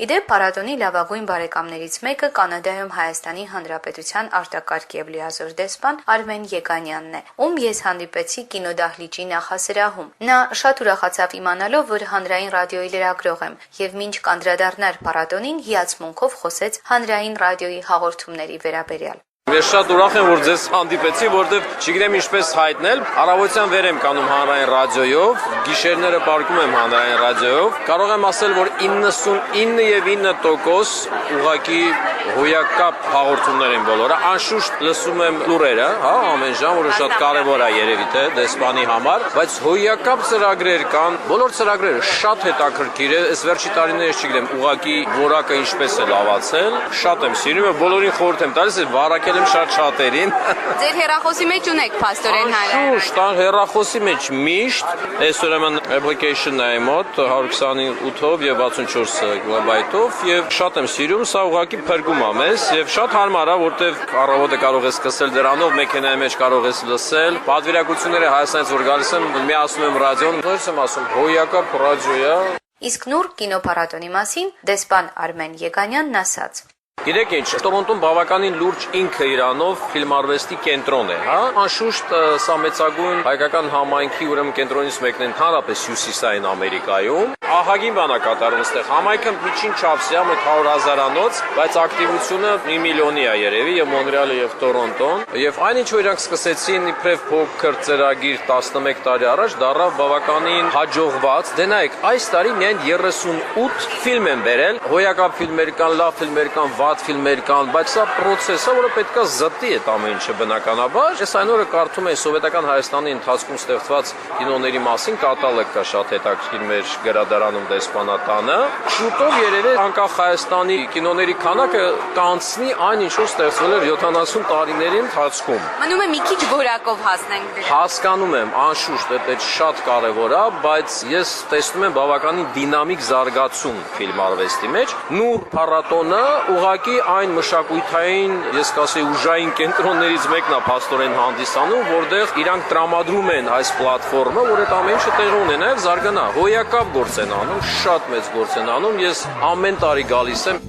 Իդեպ փառատոնի լավագույն բարեկամներից մեկը Կանադայում Հայաստանի Հանրապետության արտակարգ և լիազոր դեսպան Արմեն Եկանյանն է, ում ես հանդիպեցի կինոդահլիճի նախասրահում։ Նա շատ ուրախացավ իմանալով, որ հանրային ռադիոյի լրագրող եմ, և մինչ կանդրադառնար փառատոնին, հիացմունքով խոսեց հանրային ռադիոյի հաղորդումների վերաբերյալ։ Ես շատ ուրախ եմ, որ ձեզ հանդիպեցի, որովհետև չգիտեմ ինչպես հայտնել, առավոտյան վեր եմ կանում հանրային ռադիոյով, գիշերները պարկում եմ հանրային ռադիոյով, կարող եմ ասել, որ 99.9% ուղղակի հոյակապ հաղորդումներ են բոլորը, անշուշտ լսում եմ լուրերը, ամեն ժամ, որը շատ կարևոր է երևի թե դեսպանի համար, բայց հոյակապ ծրագրեր կան, բոլոր ծրագրերը շատ հետաքրքիր է, այս վերջի տարիներս չգիտեմ, ուղղակի որակը ինչպես է լավացել, շատ եմ սիրում եւ բոլորին խորհուրդ եմ տալիս, վարակել եմ շատ-շատերին։ Ձեր հեռախոսի մեջ ունեք փաստորեն հանրային։ Անշուշտ, հեռախոսի մեջ միշտ, այս ուրեմն application-ն է մոտ 128-ով եւ 64 GB-ով եւ շատ եմ սիրում, սա ուղղակի փրկում է մեզ եւ շատ հարմար է, որտեվ առավոտը կարող ես սկսել դրանով, մեքենայի մեջ կարող ես լսել, պատվիրակությունները Հայաստանից որ գալիս եմ, միացնում եմ ռադիոն, ո՞նց եմ ասում, հոյակապ ռադիո է։ Իսկ նոր կինոփառատոնի մասին դեսպան Արմեն Եկանյանն ասաց. Գիտեք ինչ, Տորոնտոն բավականին լուրջ ինքը իրանով ֆիլմարվեստի կենտրոն է, անշուշտ սա մեծագույն հայկական համայնքի ուրեմն կենտրոնից մեկն է ընդհանրապես հյուսիսային Ամերիկայում, ահագին բան է կատարվում այստեղ, համայնքը միջին չափսի է, մոտ 100,000-անոց, բայց ակտիվությունը 1 միլիոնի է երևի եւ Մոնրեալը եւ Տորոնտոն, եւ այնինչ որ իրանք սկսեցին իբրև փոքր ծրագիր 11 տարի առաջ, դառավ բավականին հաջողված, դե նայեք, այս տարի միայն 38 ֆիլմ են բերել, հոյակապ ֆիլմեր կան, լավ ֆիլմեր կան, վատ ֆիլմեր կան, բայց սա պրոցես է, որը պետք է զտի այդ ամեն ինչը բնականաբար։ Ես այն օրը կարդում եմ սովետական Հայաստանի ընթացքում ստեղծված կինոների մասին կատալոգ կա շատ հետաքրքիր մեր գրադարանում դեսպանատանը։ Շուտով երևի անկախ Հայաստանի կինոների քանակը կանցնի այն ինչ որ ստեղծվել էր 70 տարիների ընթացքում։ Մնում է մի քիչ որակով հասնենք դրան։ Հասկանում եմ, անշուշտ դա շատ կարևոր է, բայց ես տեսնում եմ բավականին դինամիկ զարգացում ֆիլմարվեստի մեջ։ Նոր փառատոնը ուղղակի այն մշակութային, ես կասեի ուժային կենտրոններից մեկն է փաստորեն հանդիսանում, որտեղ իրանք տրամադրում են այս պլատֆորմը, որ այդ ամեն ինչը տեղի ունենա եւ զարգանա։ Հոյակապ գործ են անում, շատ մեծ գործ են անում, ես ամեն տարի գալիս եմ։